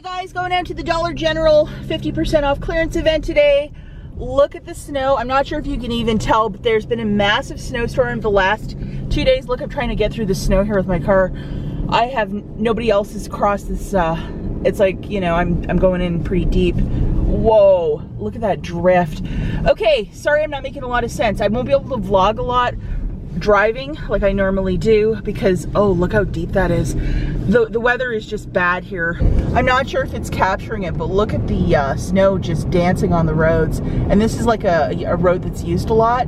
Guys, going out to the Dollar General 50% off clearance event today. Look at the snow. I'm not sure if you can even tell, but there's been a massive snowstorm the last 2 days. Look, I'm trying to get through the snow here with my car. Nobody else has crossed this. It's like, you know, I'm going in pretty deep. Whoa, look at that drift. Okay, sorry I'm not making a lot of sense. I won't be able to vlog a lot driving like I normally do because, oh, look how deep that is. The weather is just bad here. I'm not sure if it's capturing it, but look at the snow just dancing on the roads. And this is like a road that's used a lot.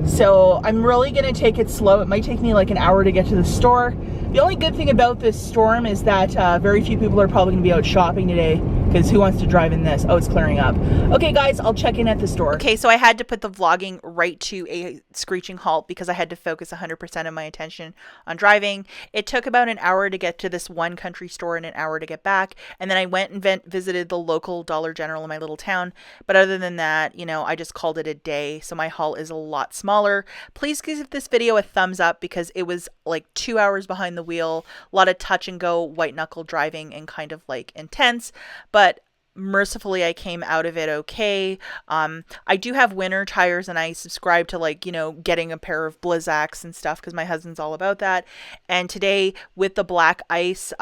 So I'm really gonna take it slow. It might take me like an hour to get to the store. The only good thing about this storm is that very few people are probably gonna be out shopping today, because who wants to drive in this? Oh, it's clearing up. Okay guys, I'll check in at the store. Okay, so I had to put the vlogging right to a screeching halt because I had to focus 100% of my attention on driving. It took about an hour to get to this one country store and an hour to get back. And then I went and visited the local Dollar General in my little town. But other than that, you know, I just called it a day. So my haul is a lot smaller. Please give this video a thumbs up because it was like 2 hours behind the wheel, a lot of touch and go, white knuckle driving and kind of like intense. But mercifully I came out of it okay. I do have winter tires and I subscribe to, like, you know, getting a pair of Blizzaks and stuff because my husband's all about that. And today with the black ice,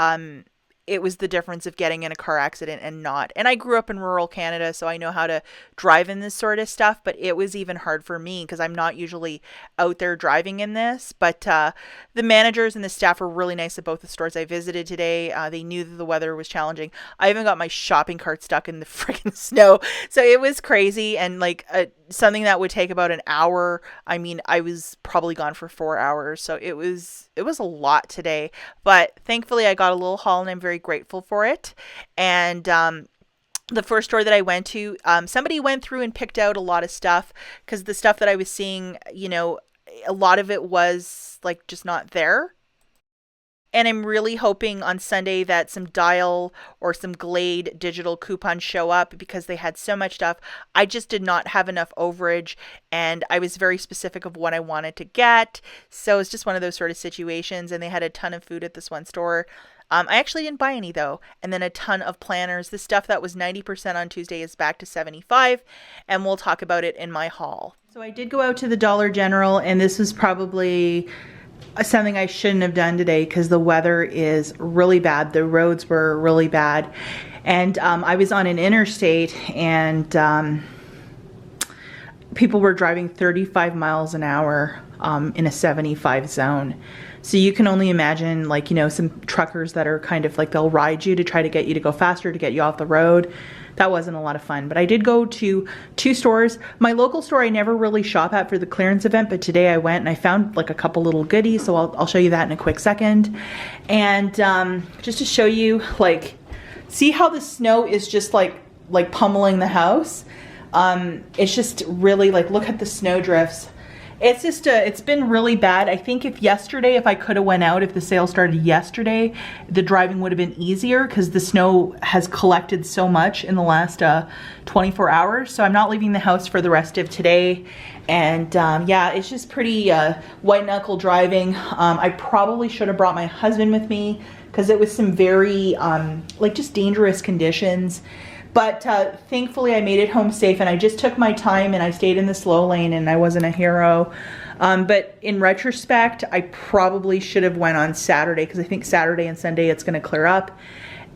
it was the difference of getting in a car accident and not. And I grew up in rural Canada, so I know how to drive in this sort of stuff, but it was even hard for me because I'm not usually out there driving in this. But the managers and the staff were really nice at both the stores I visited today. They knew that the weather was challenging. I even got my shopping cart stuck in the freaking snow. So it was crazy. And like something that would take about an hour, I mean, I was probably gone for 4 hours. So it was a lot today, but thankfully I got a little haul and I'm very grateful for it. And the first store that I went to, somebody went through and picked out a lot of stuff because the stuff that I was seeing, you know, a lot of it was like just not there. And I'm really hoping on Sunday that some Dial or some Glade digital coupons show up because they had so much stuff. I just did not have enough overage and I was very specific of what I wanted to get. So it's just one of those sort of situations, and they had a ton of food at this one store. I actually didn't buy any though. And then a ton of planners. The stuff that was 90% on Tuesday is back to 75, and we'll talk about it in my haul. So I did go out to the Dollar General, and this was probably something I shouldn't have done today because the weather is really bad. The roads were really bad. And I was on an interstate, and people were driving 35 miles an hour in a 75 zone. So you can only imagine, like, you know, some truckers that are kind of like, they'll ride you to try to get you to go faster, to get you off the road. That wasn't a lot of fun. But I did go to 2 stores. My local store I never really shop at for the clearance event, but today I went and I found like a couple little goodies, so I'll show you that in a quick second. And just to show you, like, see how the snow is just like pummeling the house. It's just really, like, look at the snow drifts. It's just it's been really bad. I think if I could have went out, if the sale started yesterday, the driving would have been easier because the snow has collected so much in the last 24 hours. So I'm not leaving the house for the rest of today. And yeah, it's just pretty white knuckle driving. I probably should have brought my husband with me because it was some very like just dangerous conditions. But thankfully I made it home safe, and I just took my time and I stayed in the slow lane, and I wasn't a hero. But in retrospect, I probably should have went on Saturday because I think Saturday and Sunday it's going to clear up.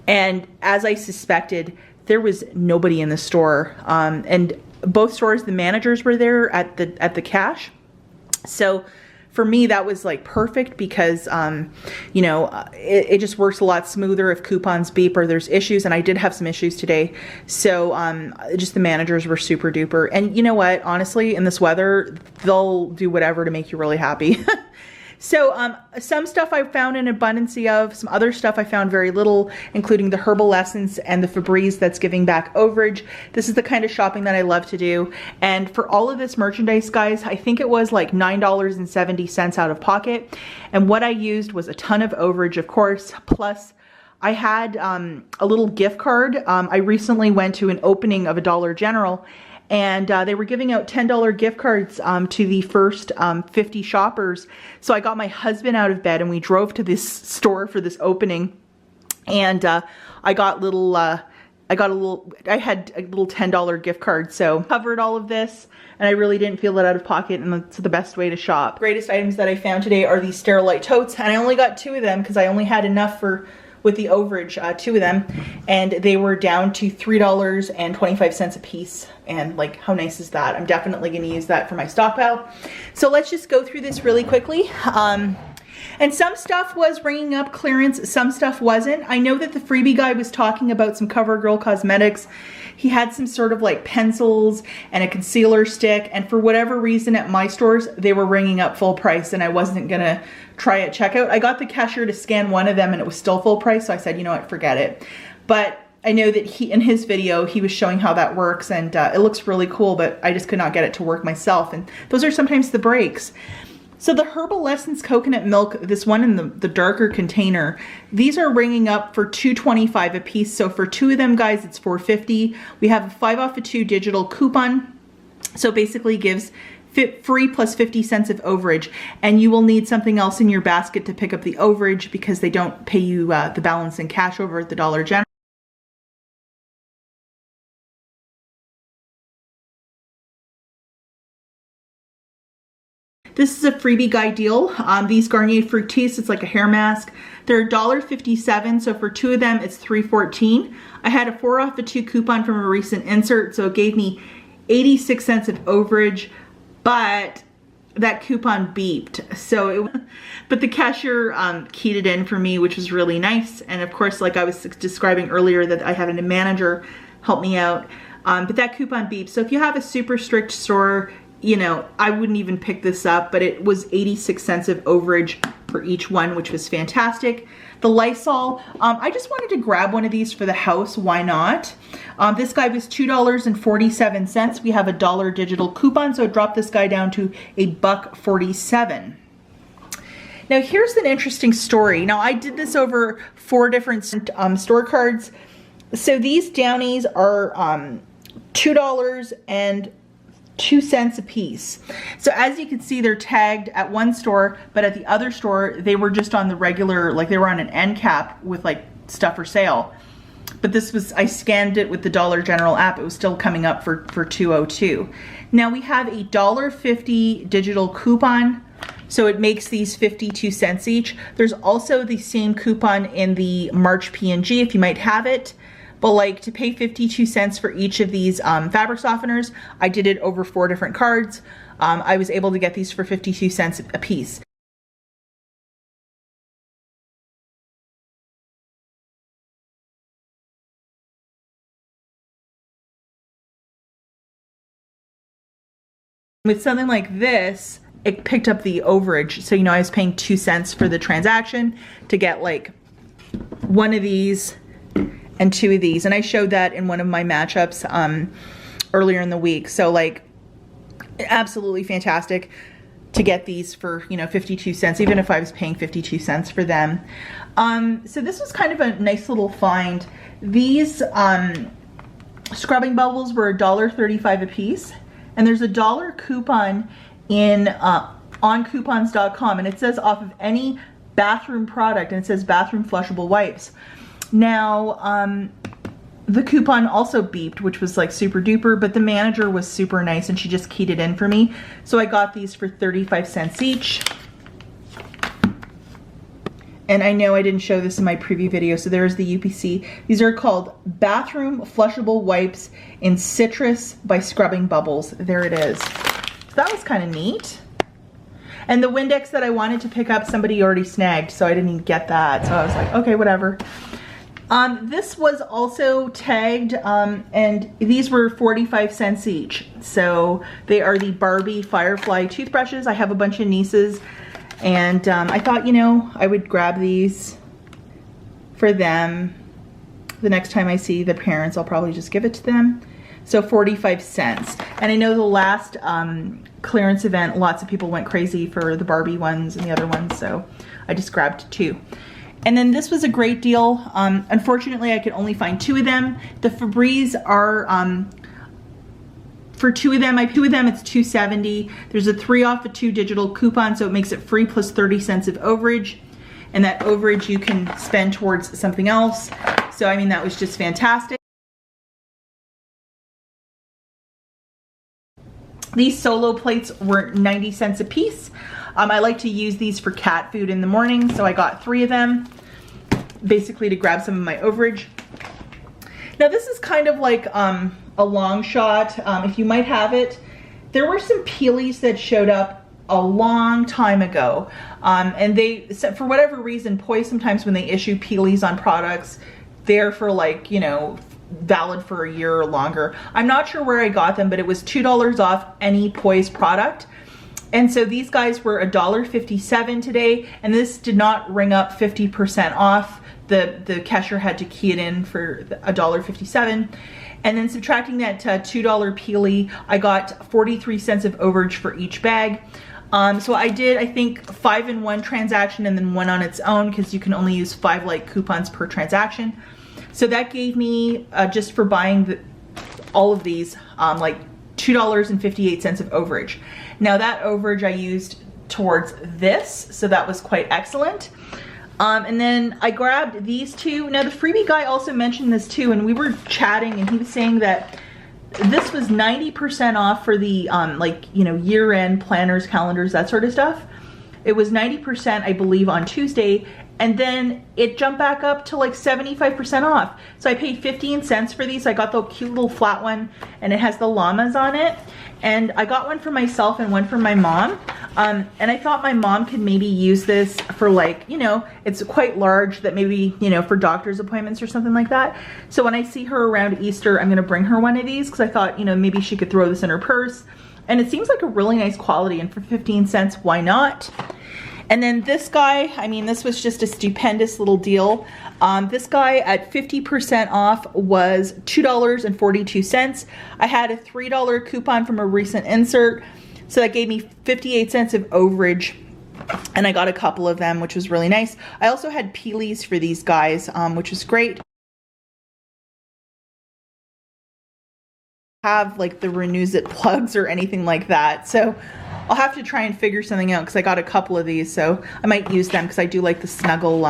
And as I suspected, there was nobody in the store. And both stores, the managers were there at the cash. So for me, that was like perfect because, you know, it just works a lot smoother if coupons beep or there's issues. And I did have some issues today. So just the managers were super duper. And you know what? Honestly, in this weather, they'll do whatever to make you really happy. So some stuff I found an abundance of, some other stuff I found very little, including the Herbal Essence and the Febreze that's giving back overage. This is the kind of shopping that I love to do. And for all of this merchandise, guys, I think it was like $9.70 out of pocket. And what I used was a ton of overage, of course, plus I had a little gift card. I recently went to an opening of a Dollar General, and they were giving out $10 gift cards to the first 50 shoppers. So I got my husband out of bed and we drove to this store for this opening. And I had a little $10 gift card, so covered all of this, and I really didn't feel it out of pocket, and that's the best way to shop. Greatest items that I found today are these Sterilite totes, and I only got 2 of them because I only had enough with the overage, 2 of them, and they were down to $3.25 a piece. And like, how nice is that? I'm definitely gonna use that for my stockpile. So let's just go through this really quickly. And some stuff was bringing up clearance, some stuff wasn't. I know that the freebie guy was talking about some CoverGirl cosmetics. He had some sort of like pencils and a concealer stick, and for whatever reason at my stores, they were ringing up full price, and I wasn't gonna try at checkout. I got the cashier to scan one of them and it was still full price, so I said, you know what, forget it. But I know that in his video, he was showing how that works, and it looks really cool, but I just could not get it to work myself, and those are sometimes the breaks. So the Herbal Essence Coconut Milk, this one in the darker container, these are ringing up for $2.25 a piece. So for 2 of them, guys, it's $4.50. We have a 5 off of 2 digital coupon. So basically gives free plus 50 cents of overage. And you will need something else in your basket to pick up the overage because they don't pay you the balance in cash over at the Dollar General. This is a freebie guy deal. These Garnier Fructis, it's like a hair mask. They're $1.57, so for 2 of them, it's $3.14. I had a 4 off of 2 coupon from a recent insert, so it gave me 86 cents of overage, but that coupon beeped. So but the cashier keyed it in for me, which was really nice. And of course, like I was describing earlier, that I had a manager help me out. But that coupon beeped. So if you have a super strict store, you know, I wouldn't even pick this up, but it was 86 cents of overage for each one, which was fantastic. The Lysol, I just wanted to grab one of these for the house. Why not? This guy was $2.47. We have a $1 digital coupon, so it dropped this guy down to $1.47. Now here's an interesting story. Now I did this over 4 different store cards. So these Downies are $2.02 a piece. So as you can see, they're tagged at one store, but at the other store, they were just on the regular, like they were on an end cap with like stuff for sale. But this was, I scanned it with the Dollar General app. It was still coming up for $2.02. Now we have a $1.50 digital coupon. So it makes these 52 cents each. There's also the same coupon in the March P&G if you might have it. But like to pay 52 cents for each of these fabric softeners, I did it over 4 different cards. I was able to get these for 52 cents a piece. With something like this, it picked up the overage. So, you know, I was paying 2 cents for the transaction to get like 1 of these and 2 of these, and I showed that in one of my matchups earlier in the week. So like, absolutely fantastic to get these for, you know, 52 cents, even if I was paying 52 cents for them. So this was kind of a nice little find. These scrubbing bubbles were $1.35 a piece, and there's a $1 coupon in on coupons.com, and it says off of any bathroom product, and it says bathroom flushable wipes. Now, the coupon also beeped, which was like super duper, but the manager was super nice and she just keyed it in for me. So I got these for 35 cents each. And I know I didn't show this in my preview video, so there's the UPC. These are called Bathroom Flushable Wipes in Citrus by Scrubbing Bubbles. There it is. So that was kind of neat. And the Windex that I wanted to pick up, somebody already snagged, so I didn't even get that. So I was like, okay, whatever. This was also tagged, and these were 45 cents each. So they are the Barbie Firefly toothbrushes. I have a bunch of nieces, and I thought, you know, I would grab these for them. The next time I see the parents, I'll probably just give it to them. So 45 cents. And I know the last clearance event, lots of people went crazy for the Barbie ones and the other ones, so I just grabbed 2. And then this was a great deal. Unfortunately, I could only find 2 of them. The Febreze are, for 2 of them, it's $2.70. There's a 3 off of 2 digital coupon, so it makes it free plus 30 cents of overage. and that overage you can spend towards something else. So I mean, that was just fantastic. These solo plates were 90 cents a piece. I like to use these for cat food in the morning, so I got 3 of them, basically to grab some of my overage. Now this is kind of like a long shot, if you might have it. There were some peelies that showed up a long time ago, and they, for whatever reason, Poise sometimes when they issue peelies on products, they're for like, you know, valid for a year or longer. I'm not sure where I got them, but it was $2 off any Poise product. And so these guys were $1.57 today, and this did not ring up 50% off. The cashier had to key it in for $1.57. And then subtracting that $2 peely, I got 43 cents of overage for each bag. So I did, I think, 5 in one transaction and then 1 on its own, because you can only use 5 like coupons per transaction. So that gave me, just for buying all of these, like $2.58 of overage. Now that overage I used towards this, so that was quite excellent. And then I grabbed these 2. Now the freebie guy also mentioned this too, and we were chatting and he was saying that this was 90% off for the like, you know, year-end planners, calendars, that sort of stuff. It was 90%, I believe, on Tuesday, and then it jumped back up to like 75% off. So I paid 15 cents for these. I got the cute little flat one, and it has the llamas on it. And I got one for myself and one for my mom. And I thought my mom could maybe use this for, like, you know, it's quite large, that maybe, you know, for doctor's appointments or something like that. So when I see her around Easter, I'm gonna bring her one of these, because I thought, you know, maybe she could throw this in her purse. And it seems like a really nice quality, and for 15 cents, why not? And then this guy, I mean, this was just a stupendous little deal. This guy at 50% off was $2.42. I had a $3 coupon from a recent insert, so that gave me 58 cents of overage, and I got a couple of them, which was really nice. I also had peelies for these guys, which was great. Have like the Renews It plugs or anything like that, so I'll have to try and figure something out, because I got a couple of these, so I might use them, because I do like the Snuggle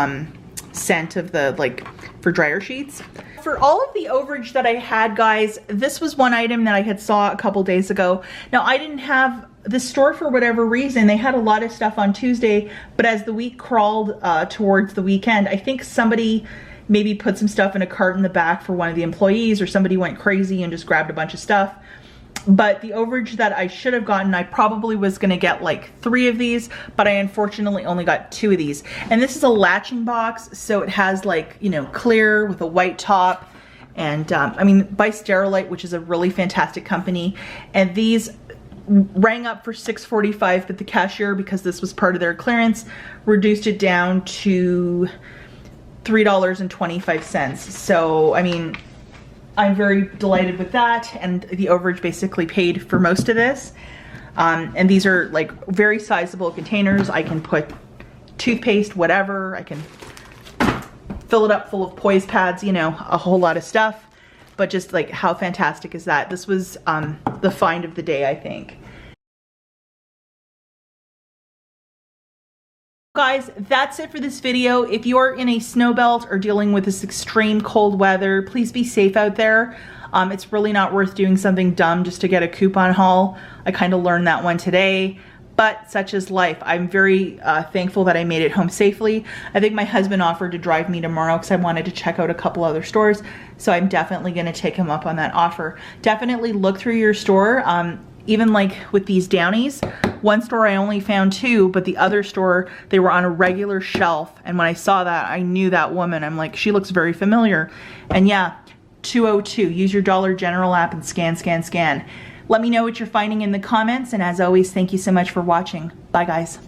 scent of the, like, for dryer sheets. For all of the overage that I had, guys, this was one item that I had saw a couple days ago. Now I didn't have the store, for whatever reason, they had a lot of stuff on Tuesday, but as the week crawled towards the weekend, I think somebody maybe put some stuff in a cart in the back for one of the employees, or somebody went crazy and just grabbed a bunch of stuff. But the overage that I should have gotten, I probably was gonna get like 3 of these, but I unfortunately only got 2 of these. And this is a latching box, so it has, like, you know, clear with a white top. And I mean, by Sterilite, which is a really fantastic company. And these rang up for $6.45, but the cashier, because this was part of their clearance, reduced it down to $3.25. So, I mean, I'm very delighted with that, and the overage basically paid for most of this. And these are like very sizable containers. I can put toothpaste, whatever. I can fill it up full of Poise pads, you know, a whole lot of stuff. But just like, how fantastic is that? This was the find of the day, I think. Guys, that's it for this video. If you're in a snow belt or dealing with this extreme cold weather, please be safe out there. It's really not worth doing something dumb just to get a coupon haul. I kind of learned that one today, but such is life. I'm very thankful that I made it home safely. I think my husband offered to drive me tomorrow because I wanted to check out a couple other stores, so I'm definitely going to take him up on that offer. Definitely look through your store. Even like with these Downies, one store I only found 2, but the other store, they were on a regular shelf. And when I saw that, I knew that woman. I'm like, she looks very familiar. And yeah, 202, use your Dollar General app and scan, scan, scan. Let me know what you're finding in the comments. And as always, thank you so much for watching. Bye, guys.